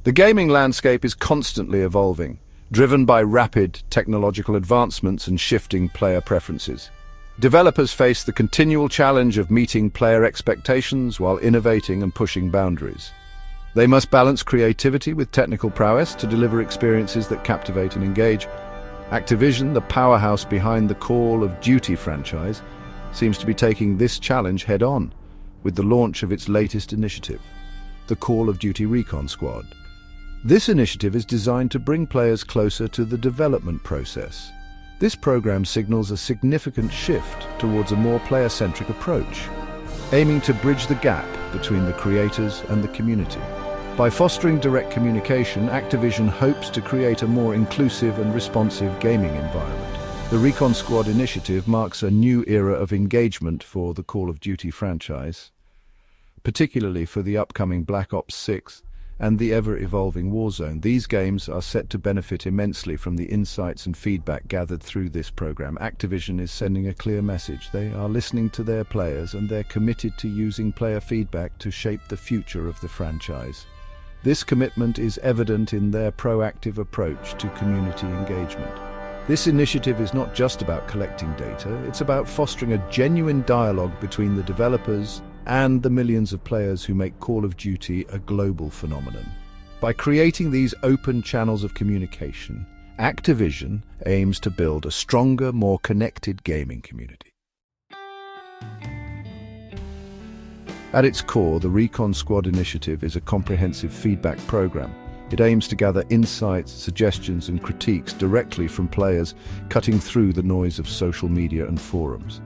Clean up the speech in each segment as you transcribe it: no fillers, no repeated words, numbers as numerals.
The gaming landscape is constantly evolving, driven by rapid technological advancements and shifting player preferences. Developers face the continual challenge of meeting player expectations while innovating and pushing boundaries. They must balance creativity with technical prowess to deliver experiences that captivate and engage. Activision, the powerhouse behind the Call of Duty franchise, seems to be taking this challenge head-on with the launch of its latest initiative, the Call of Duty Recon Squad. This initiative is designed to bring players closer to the development process. This program signals a significant shift towards a more player-centric approach, aiming to bridge the gap between the creators and the community. By fostering direct communication, Activision hopes to create a more inclusive and responsive gaming environment. The Recon Squad initiative marks a new era of engagement for the Call of Duty franchise, particularly for the upcoming Black Ops 6 and the ever-evolving Warzone. These games are set to benefit immensely from the insights and feedback gathered through this program. Activision is sending a clear message. They are listening to their players and they're committed to using player feedback to shape the future of the franchise. This commitment is evident in their proactive approach to community engagement. This initiative is not just about collecting data, it's about fostering a genuine dialogue between the developers and the millions of players who make Call of Duty a global phenomenon. By creating these open channels of communication, Activision aims to build a stronger, more connected gaming community. At its core, the Recon Squad initiative is a comprehensive feedback program. It aims to gather insights, suggestions, and critiques directly from players, cutting through the noise of social media and forums.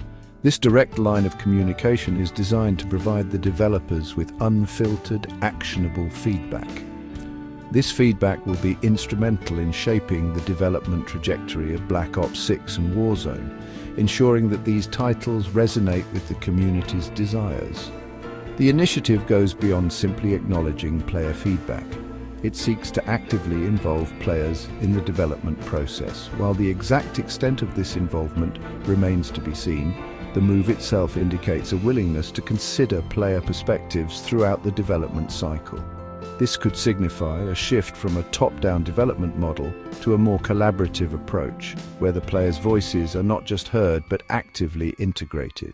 This direct line of communication is designed to provide the developers with unfiltered, actionable feedback. This feedback will be instrumental in shaping the development trajectory of Black Ops 6 and Warzone, ensuring that these titles resonate with the community's desires. The initiative goes beyond simply acknowledging player feedback. It seeks to actively involve players in the development process. While the exact extent of this involvement remains to be seen, the move itself indicates a willingness to consider player perspectives throughout the development cycle. This could signify a shift from a top-down development model to a more collaborative approach, where the players' voices are not just heard but actively integrated.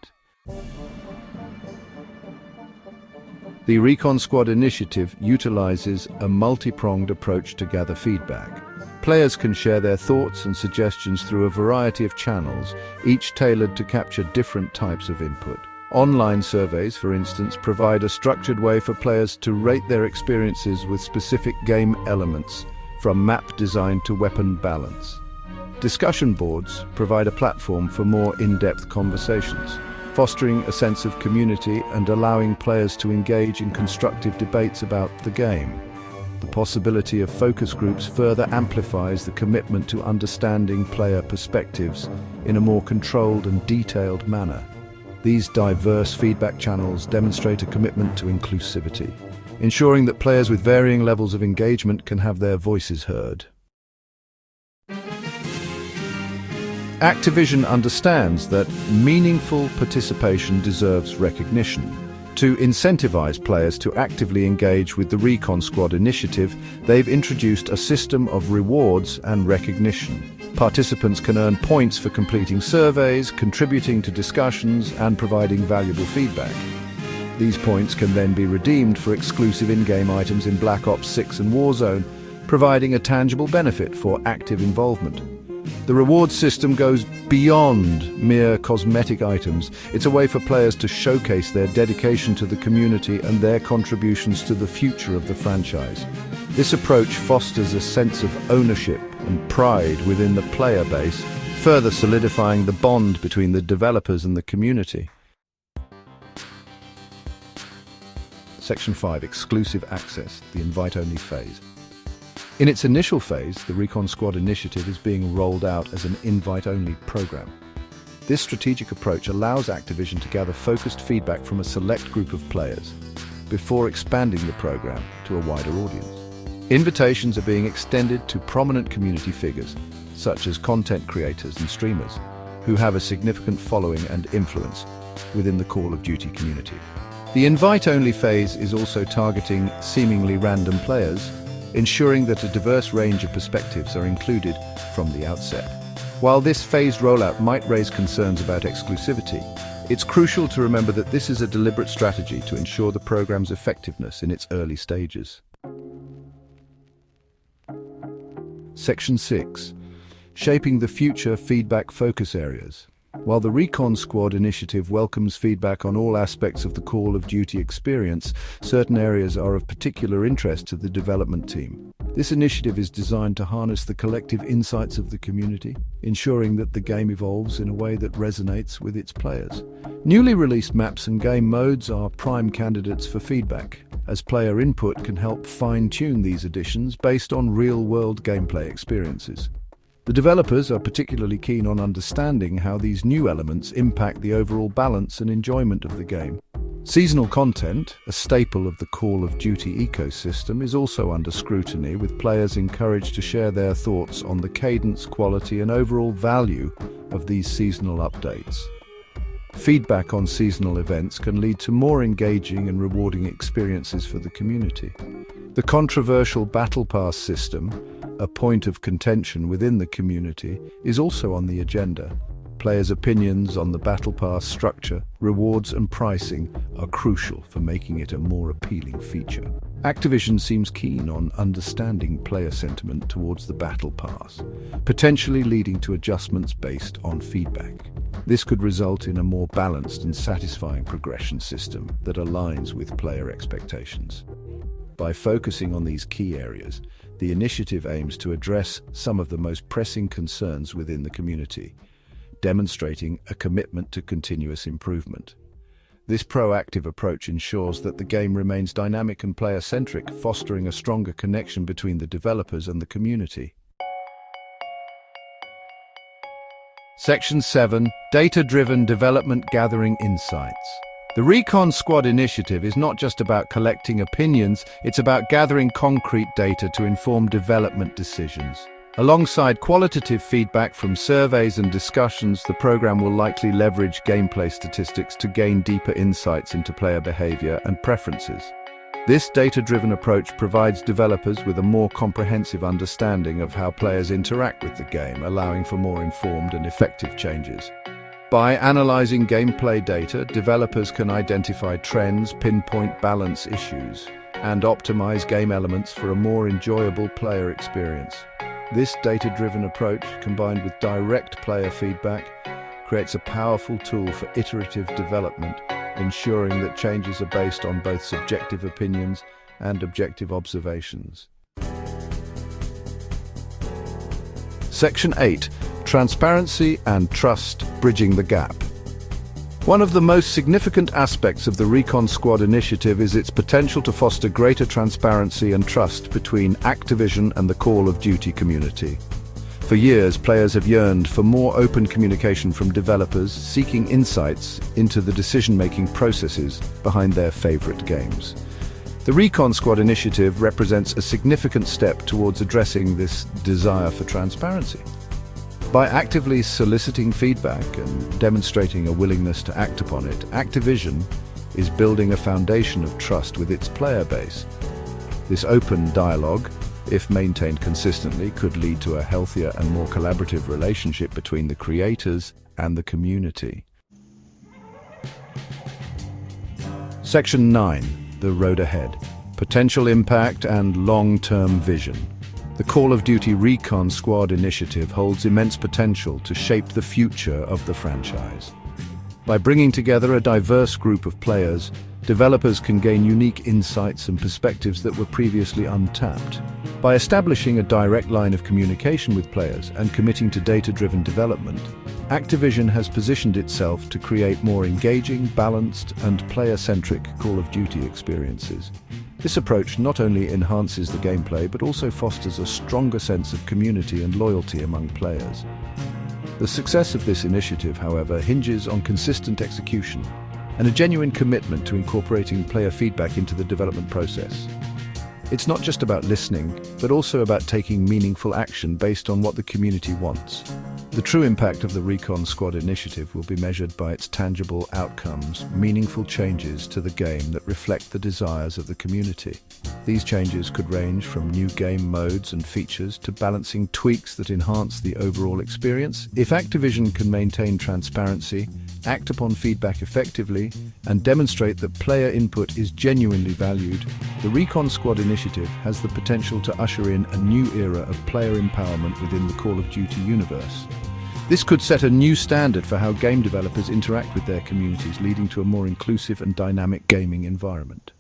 The Recon Squad initiative utilizes a multi-pronged approach to gather feedback. Players can share their thoughts and suggestions through a variety of channels, each tailored to capture different types of input. Online surveys, for instance, provide a structured way for players to rate their experiences with specific game elements, from map design to weapon balance. Discussion boards provide a platform for more in-depth conversations, fostering a sense of community and allowing players to engage in constructive debates about the game. The possibility of focus groups further amplifies the commitment to understanding player perspectives in a more controlled and detailed manner. These diverse feedback channels demonstrate a commitment to inclusivity, ensuring that players with varying levels of engagement can have their voices heard. Activision understands that meaningful participation deserves recognition. To incentivize players to actively engage with the Recon Squad initiative, they've introduced a system of rewards and recognition. Participants can earn points for completing surveys, contributing to discussions, and providing valuable feedback. These points can then be redeemed for exclusive in-game items in Black Ops 6 and Warzone, providing a tangible benefit for active involvement. The reward system goes beyond mere cosmetic items. It's a way for players to showcase their dedication to the community and their contributions to the future of the franchise. This approach fosters a sense of ownership and pride within the player base, further solidifying the bond between the developers and the community. Section 5. Exclusive access, the invite-only phase. In its initial phase, the Recon Squad initiative is being rolled out as an invite-only program. This strategic approach allows Activision to gather focused feedback from a select group of players before expanding the program to a wider audience. Invitations are being extended to prominent community figures, such as content creators and streamers, who have a significant following and influence within the Call of Duty community. The invite-only phase is also targeting seemingly random players ensuring that a diverse range of perspectives are included from the outset. While this phased rollout might raise concerns about exclusivity, it's crucial to remember that this is a deliberate strategy to ensure the program's effectiveness in its early stages. Section 6. Shaping the future feedback focus areas. While the Recon Squad initiative welcomes feedback on all aspects of the Call of Duty experience, certain areas are of particular interest to the development team. This initiative is designed to harness the collective insights of the community, ensuring that the game evolves in a way that resonates with its players. Newly released maps and game modes are prime candidates for feedback, as player input can help fine-tune these additions based on real-world gameplay experiences. The developers are particularly keen on understanding how these new elements impact the overall balance and enjoyment of the game. Seasonal content, a staple of the Call of Duty ecosystem, is also under scrutiny, with players encouraged to share their thoughts on the cadence, quality, and overall value of these seasonal updates. Feedback on seasonal events can lead to more engaging and rewarding experiences for the community. The controversial Battle Pass system, a point of contention within the community, is also on the agenda. Players' opinions on the Battle Pass structure, rewards and pricing are crucial for making it a more appealing feature. Activision seems keen on understanding player sentiment towards the Battle Pass, potentially leading to adjustments based on feedback. This could result in a more balanced and satisfying progression system that aligns with player expectations. By focusing on these key areas, the initiative aims to address some of the most pressing concerns within the community, demonstrating a commitment to continuous improvement. This proactive approach ensures that the game remains dynamic and player-centric, fostering a stronger connection between the developers and the community. Section 7. Data-driven development gathering insights. The Recon Squad initiative is not just about collecting opinions, it's about gathering concrete data to inform development decisions. Alongside qualitative feedback from surveys and discussions, the program will likely leverage gameplay statistics to gain deeper insights into player behavior and preferences. This data-driven approach provides developers with a more comprehensive understanding of how players interact with the game, allowing for more informed and effective changes. By analyzing gameplay data, developers can identify trends, pinpoint balance issues, and optimize game elements for a more enjoyable player experience. This data-driven approach, combined with direct player feedback, creates a powerful tool for iterative development, ensuring that changes are based on both subjective opinions and objective observations. Section 8. Transparency and trust, bridging the gap. One of the most significant aspects of the Recon Squad initiative is its potential to foster greater transparency and trust between Activision and the Call of Duty community. For years, players have yearned for more open communication from developers seeking insights into the decision-making processes behind their favorite games. The Recon Squad initiative represents a significant step towards addressing this desire for transparency. By actively soliciting feedback and demonstrating a willingness to act upon it, Activision is building a foundation of trust with its player base. This open dialogue, if maintained consistently, could lead to a healthier and more collaborative relationship between the creators and the community. Section 9. The road ahead. Potential impact and long-term vision. The Call of Duty Recon Squad initiative holds immense potential to shape the future of the franchise. By bringing together a diverse group of players, developers can gain unique insights and perspectives that were previously untapped. By establishing a direct line of communication with players and committing to data-driven development, Activision has positioned itself to create more engaging, balanced, and player-centric Call of Duty experiences. This approach not only enhances the gameplay but also fosters a stronger sense of community and loyalty among players. The success of this initiative, however, hinges on consistent execution and a genuine commitment to incorporating player feedback into the development process. It's not just about listening, but also about taking meaningful action based on what the community wants. The true impact of the Recon Squad initiative will be measured by its tangible outcomes, meaningful changes to the game that reflect the desires of the community. These changes could range from new game modes and features to balancing tweaks that enhance the overall experience. If Activision can maintain transparency, act upon feedback effectively, and demonstrate that player input is genuinely valued, the Recon Squad initiative has the potential to usher in a new era of player empowerment within the Call of Duty universe. This could set a new standard for how game developers interact with their communities, leading to a more inclusive and dynamic gaming environment.